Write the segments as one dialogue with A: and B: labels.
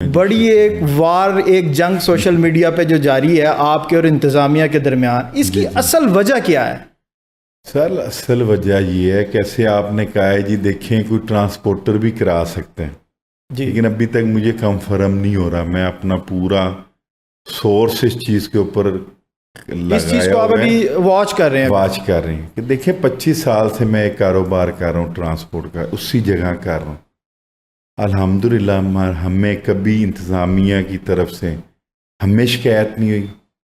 A: بڑی ایک وار، ایک جنگ سوشل میڈیا پہ جو جاری ہے آپ کے اور انتظامیہ کے درمیان، اس کی اصل وجہ کیا ہے؟
B: سر اصل وجہ یہ ہے، کیسے آپ نے کہا ہے جی دیکھیں کوئی ٹرانسپورٹر بھی کرا سکتے ہیں لیکن ابھی تک مجھے کنفرم نہیں ہو رہا. میں اپنا پورا سورس اس چیز کے اوپر
A: اس چیز کو آپ ابھی واچ کر رہے ہیں
B: کہ دیکھیں 25 سال سے میں ایک کاروبار کر رہا ہوں ٹرانسپورٹ کا، اسی جگہ کر رہا ہوں. الحمدللہ ہمیں کبھی انتظامیہ کی طرف سے ہمیں شکایت نہیں ہوئی،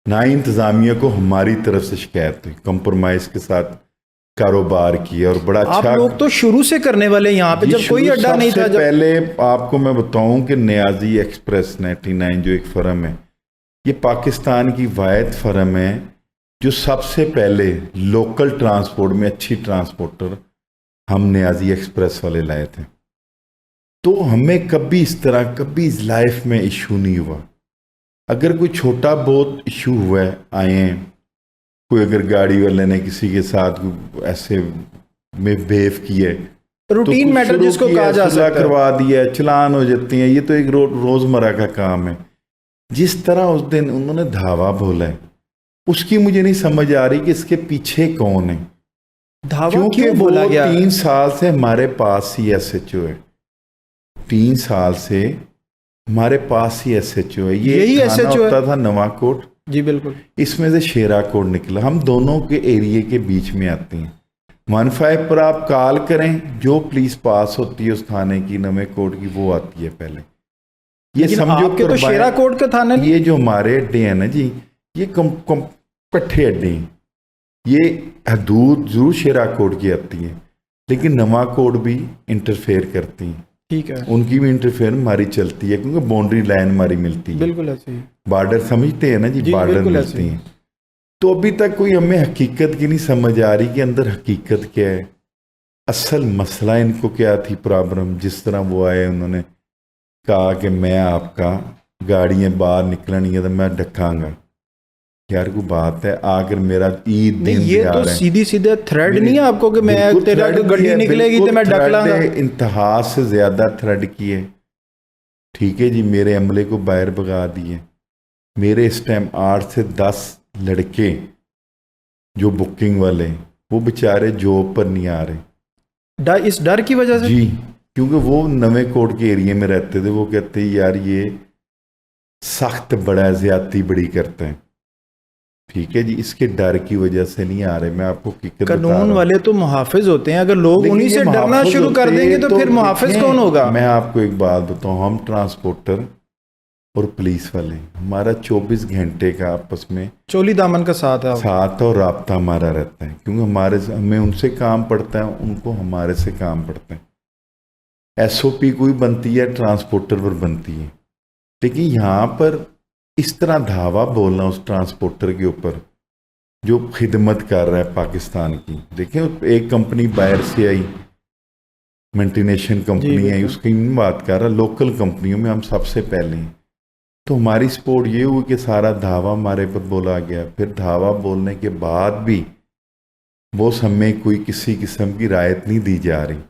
B: نہ ہی انتظامیہ کو ہماری طرف سے شکایت ہوئی. کمپرومائز کے ساتھ کاروبار کیا اور بڑا اچھا.
A: آپ لوگ تو شروع سے کرنے والے یہاں پہ، جب کوئی اڈا نہیں تھا.
B: پہلے آپ کو میں بتاؤں کہ نیازی ایکسپریس 99 جو ایک فرم ہے، یہ پاکستان کی واحد فرم ہے جو سب سے پہلے لوکل ٹرانسپورٹ میں اچھی ٹرانسپورٹر ہم نیازی ایکسپریس والے لائے تھے. تو ہمیں کبھی اس طرح کبھی لائف میں ایشو نہیں ہوا. اگر کوئی چھوٹا بہت ایشو ہوا ہے، آئے ہیں کوئی، اگر گاڑی والے نے کسی کے ساتھ ایسے میں بیو کیا ہے،
A: روٹین میٹر جس کو کہا جا سکتا ہے،
B: کروا دیا، چلان ہو جاتی ہیں، یہ تو ایک روزمرہ کا کام ہے. جس طرح اس دن انہوں نے دھاوا بولا ہے، اس کی مجھے نہیں سمجھ آ رہی کہ اس کے پیچھے کون ہے.
A: دھاوا کیوں بولا گیا؟
B: 3 سال سے ہمارے پاس ہی ایس ایچ او ہے، 3 سال سے ہمارے پاس ہی ایس ایچ او ہے. یہ
A: ایس ایچ او
B: ہوتا تھا نواں کوٹ،
A: جی بالکل،
B: اس میں سے شیرا کوٹ نکلا. ہم دونوں کے ایریے کے بیچ میں آتے ہیں. 15 پر آپ کال کریں، جو پولیس پاس ہوتی ہے اس تھانے کی نویں کوٹ کی، وہ آتی ہے پہلے. یہ سمجھو
A: آپ کے تو شیرا کوٹ کا تھانہ نہیں،
B: یہ جو ہمارے اڈے ہیں نا جی، یہ کٹھے اڈے ہیں. یہ حدود ضرور شیرا کوٹ کی آتی ہے لیکن نواں کوٹ بھی انٹرفیئر کرتی ہیں.
A: ٹھیک ہے،
B: ان کی بھی انٹرفیئر ہماری چلتی ہے کیونکہ باؤنڈری لائن ہماری ملتی ہے.
A: بالکل ایسے ہی،
B: بارڈر سمجھتے ہیں نا جی، بارڈر ملتی ہیں. تو ابھی تک کوئی ہمیں حقیقت کی نہیں سمجھ آ رہی کہ اندر حقیقت کیا ہے، اصل مسئلہ ان کو کیا تھی پرابلم. جس طرح وہ آئے، انہوں نے کہا کہ میں آپ کا گاڑیاں باہر نکلنی تو میں ڈکاں گا. یار کوئی بات ہے، اگر میرا عید دن
A: یہ تو سیدھی سیدھے تھریڈ نہیں ہے آپ کو کہ میں تیرا گاڑی نکلے گی تو میں ڈک لاں گا.
B: انتہا سے زیادہ تھریڈ کی ہے. ٹھیک ہے جی، میرے عملے کو باہر بھگا دیے. میرے اس ٹائم 8 سے 10 لڑکے جو بکنگ والے، وہ بیچارے جاب پر نہیں آ رہے
A: اس ڈر کی وجہ سے.
B: جی، کیونکہ وہ نویں کوٹ کے ایریے میں رہتے تھے. وہ کہتے ہیں یار یہ سخت بڑا زیادتی بڑی کرتے ہیں. ٹھیک ہے جی، اس کے ڈر کی وجہ سے نہیں آ رہے. میں آپ کو
A: قانون والے تو محافظ ہوتے ہیں، اگر لوگ انہی سے ڈرنا شروع کر دیں گے تو پھر محافظ کون ہوگا؟
B: میں آپ کو ایک بات بتاؤں، ہم ٹرانسپورٹر اور پولیس والے، ہمارا 24 گھنٹے کا آپس میں
A: چولی دامن کا ساتھ
B: اور رابطہ ہمارا رہتا ہے. کیونکہ ہمیں ان سے کام پڑتا ہے، ان کو ہمارے سے کام پڑتا ہے. ایس او پی کوئی بنتی ہے، ٹرانسپورٹر پر بنتی ہے. لیکن یہاں پر اس طرح دھاوا بولنا اس ٹرانسپورٹر کے اوپر جو خدمت کر رہا ہے پاکستان کی. دیکھیں ایک کمپنی باہر سے آئی، ملٹی نیشنل کمپنی آئی، اس کی بات کر رہا، لوکل کمپنیوں میں ہم سب سے پہلے ہیں. تو ہماری سپورٹ یہ ہوئی کہ سارا دھاوا ہمارے پر بولا گیا. پھر دھاوا بولنے کے بعد بھی بوس ہمیں کوئی کسی قسم کی رعایت نہیں دی جا رہی.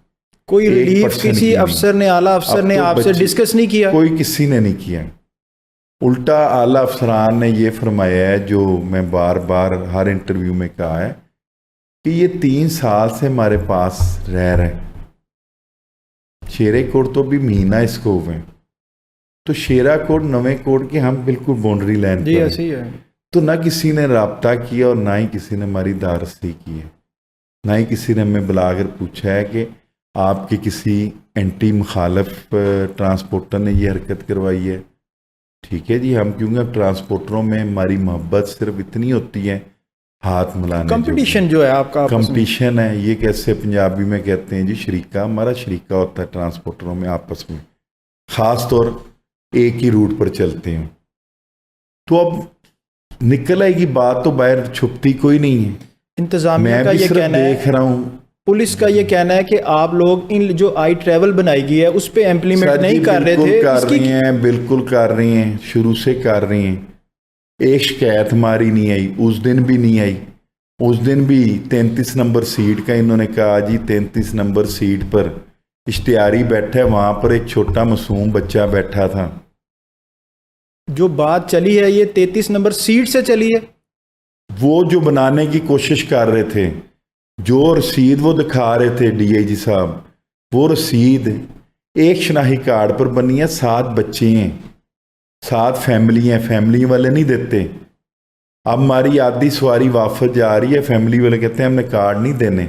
A: کوئی ریلیف کسی افسر نے، اعلیٰ افسر نے آپ سے ڈسکس نہیں کیا؟
B: کوئی کسی نے نہیں کیا. الٹا اعلیٰ افسران نے یہ فرمایا ہے، جو میں بار بار ہر انٹرویو میں کہا ہے، کہ یہ 3 سال سے ہمارے پاس رہ رہے. شیرے کوٹ تو بھی مہینہ اس کو ہوئے، تو شیرا کوٹ نویں کوٹ کے ہم بالکل باؤنڈری لائن پر
A: ایسے ہی ہے.
B: تو نہ کسی نے رابطہ کیا اور نہ ہی کسی نے ہماری دارستی کی ہے. نہ ہی کسی نے ہمیں بلا کر پوچھا ہے کہ آپ کے کسی اینٹی مخالف ٹرانسپورٹر نے یہ حرکت کروائی ہے. ٹھیک ہے جی، ہم کیونکہ ٹرانسپورٹروں میں ہماری محبت صرف اتنی ہوتی ہے، ہاتھ ملانے.
A: کمپٹیشن جو ہے آپ کا،
B: کمپٹیشن ہے. یہ کیسے پنجابی میں کہتے ہیں جی شریکہ، ہمارا شریکہ ہوتا ہے ٹرانسپورٹروں میں آپس میں، خاص طور ایک ہی روٹ پر چلتے ہیں. تو اب نکل آئے گی بات، تو باہر چھپتی کوئی نہیں ہے.
A: انتظامیہ کا یہ کہنا ہے،
B: دیکھ رہا ہوں
A: پولیس کا یہ کہنا ہے کہ آپ لوگ ان جو آئی ٹریول بنائی گئی ہے اس پہ امپلیمنٹ نہیں کر رہے تھے.
B: کر رہی ہیں، بالکل کر رہی ہیں، شروع سے کر رہی ہیں. ایک شکایت ہماری نہیں آئی، اس دن بھی نہیں آئی. اس دن بھی 33 نمبر سیٹ کا انہوں نے کہا جی 33 نمبر سیٹ پر اشتہاری بیٹھا ہے، وہاں پر ایک چھوٹا معصوم بچہ بیٹھا تھا.
A: جو بات چلی ہے یہ 33 نمبر سیٹ سے چلی ہے.
B: وہ جو بنانے کی کوشش کر رہے تھے، جو رسید وہ دکھا رہے تھے ڈی آئی جی صاحب، وہ رسید ایک شناختی کارڈ پر بنی ہے، 7 بچے ہیں، 7 فیملی ہیں، فیملی والے نہیں دیتے. اب ہماری آدھی سواری وافد جا رہی ہے، فیملی والے کہتے ہیں ہم نے کارڈ نہیں دینے.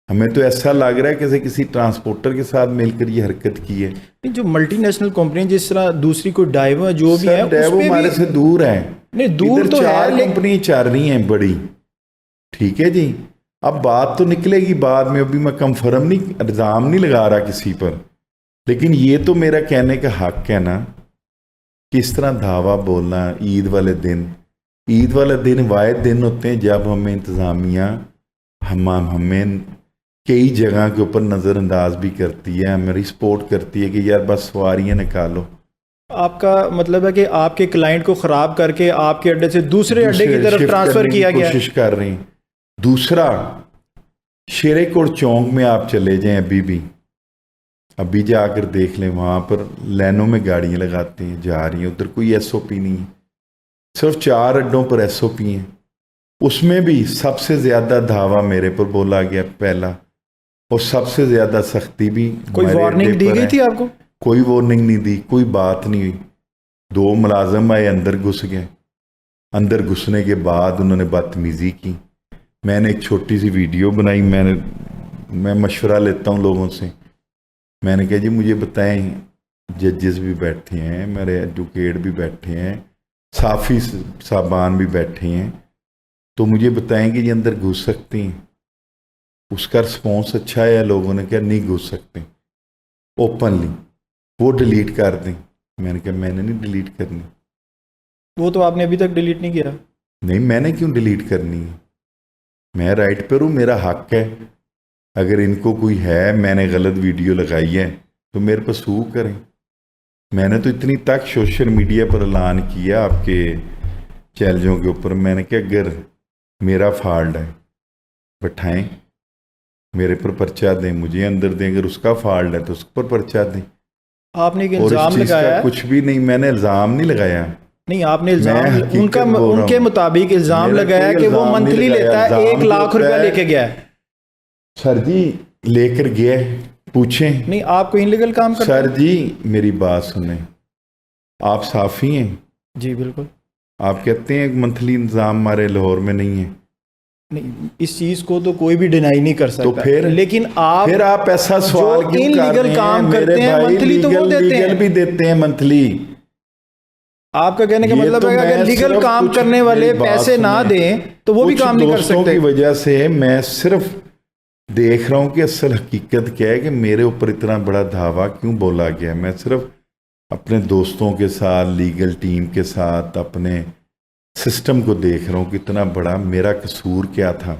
B: ہمیں تو ایسا لگ رہا ہے کہ کسی ٹرانسپورٹر کے ساتھ مل کر یہ حرکت کی ہے.
A: جو ملٹی نیشنل کمپنی جس طرح دوسری کوئی ڈائیو جو بھی ہے اس
B: ڈیو
A: پہ
B: ہمارے
A: بھی
B: سے دور ہے.
A: نہیں دور
B: ادھر
A: تو ہے
B: 4
A: لیکن
B: کمپنی چل رہی ہیں بڑی. ٹھیک ہے جی، اب بات تو نکلے گی بعد میں، ابھی میں کنفرم نہیں، الزام نہیں لگا رہا کسی پر، لیکن یہ تو میرا کہنے کا حق ہے نا. کس طرح دھاوا بولنا عید والے دن. عید والے دن واحد دن ہوتے ہیں جب ہمیں انتظامیہ ہمیں کئی جگہ کے اوپر نظر انداز بھی کرتی ہے، ہمیں سپورٹ کرتی ہے کہ یار بس سواریاں نکالو.
A: آپ کا مطلب ہے کہ آپ کے کلائنٹ کو خراب کر کے آپ کے اڈے سے دوسرے اڈے کی طرف
B: شفٹ
A: ٹرانسفر
B: کرنے کی
A: کیا گیا ہے.
B: کوشش کر رہے ہیں. دوسرا، شیرے کوٹ چونک میں آپ چلے جائیں، ابھی جا کر دیکھ لیں، وہاں پر لینوں میں گاڑیاں لگاتے ہیں، جا رہی ہیں، ادھر کوئی ایس او پی نہیں ہے، صرف 4 اڈوں پر ایس او پی ہیں. اس میں بھی سب سے زیادہ دھاوا میرے پر بولا گیا پہلا، اور سب سے زیادہ سختی بھی
A: کوئی
B: ہمارے
A: وارننگ
B: اڈے
A: دی
B: پر
A: گئی
B: ہے.
A: تھی آپ کو؟
B: کوئی وارننگ نہیں دی، کوئی بات نہیں ہوئی. 2 ملازم آئے، اندر گھس گئے. اندر گھسنے کے بعد انہوں نے بدتمیزی کی. میں نے ایک چھوٹی سی ویڈیو بنائی. میں مشورہ لیتا ہوں لوگوں سے. میں نے کہا جی مجھے بتائیں، ججز بھی بیٹھے ہیں، میرے ایڈوکیٹ بھی بیٹھے ہیں، صافی صاحبان بھی بیٹھے ہیں، تو مجھے بتائیں کہ یہ اندر گھس سکتے ہیں؟ اس کا رسپانس اچھا ہے. لوگوں نے کہا نہیں گھس سکتے اوپنلی، وہ ڈیلیٹ کر دیں. میں نے کہا میں نے نہیں ڈیلیٹ کرنی.
A: وہ تو آپ نے ابھی تک ڈیلیٹ نہیں کیا.
B: نہیں، میں نے کیوں ڈیلیٹ کرنی ہے؟ میں رائٹ پر ہوں، میرا حق ہے. اگر ان کو کوئی ہے میں نے غلط ویڈیو لگائی ہے تو میرے پر سو کریں. میں نے تو اتنی تک سوشل میڈیا پر اعلان کیا آپ کے چیلنجوں کے اوپر. میں نے کہا اگر میرا فالٹ ہے بٹھائیں، میرے پر پرچہ دیں، مجھے اندر دیں. اگر اس کا فالٹ ہے تو اس پر پرچہ دیں.
A: آپ نے ایک
B: اور اس
A: الزام
B: چیز
A: لگایا
B: کا
A: ہے.
B: کچھ بھی نہیں، میں نے الزام نہیں لگایا.
A: نہیں آپ نے
B: میں
A: الزام
B: حقیقت بول رہا
A: ان کے
B: ہوں.
A: مطابق الزام
B: میرا
A: لگایا
B: کوئی
A: کہ وہ
B: الزام نہیں
A: منتھلی
B: لگایا.
A: لیتا ہے، 1
B: الزام
A: لاکھ
B: جو
A: روپیہ
B: ہے
A: لے کے گیا ہے.
B: سر جی لے کر گئے، پوچھیں.
A: نہیں آپ کو انلیگل کام کرتے
B: سر
A: ہیں؟
B: جی میری بات سنیں، آپ صافی ہیں؟
A: جی بالکل.
B: آپ کہتے ہیں منتھلی انتظام ہمارے لاہور میں نہیں ہے.
A: نہیں اس چیز کو تو کوئی بھی ڈینائی نہیں کر
B: تو
A: سکتا،
B: پھر
A: لیکن آپ
B: ایسا سوال
A: جو
B: کیوں کر
A: انلیگل
B: رہے ہیں؟
A: کام
B: میرے
A: کرتے ہیں
B: بھائی
A: منتھلی تو وہ دیتے
B: لیگل
A: ہیں.
B: بھی دیتے ہیں منتھلی.
A: آپ کا کہنے کا
B: یہ
A: مطلب
B: تو
A: ہے کہ اگر
B: میں
A: لیگل
B: صرف
A: کام
B: کچھ
A: کرنے والے
B: میری بات
A: پیسے نہ
B: سنیں.
A: دیں تو وہ بھی
B: کچھ
A: کام نہیں کر
B: دوستوں
A: سکتے.
B: کی وجہ سے میں صرف دیکھ رہا ہوں کہ اصل حقیقت کیا ہے، کہ میرے اوپر اتنا بڑا دھاوا کیوں بولا گیا. میں صرف اپنے دوستوں کے ساتھ، لیگل ٹیم کے ساتھ، اپنے سسٹم کو دیکھ رہا ہوں کہ اتنا بڑا میرا قصور کیا تھا.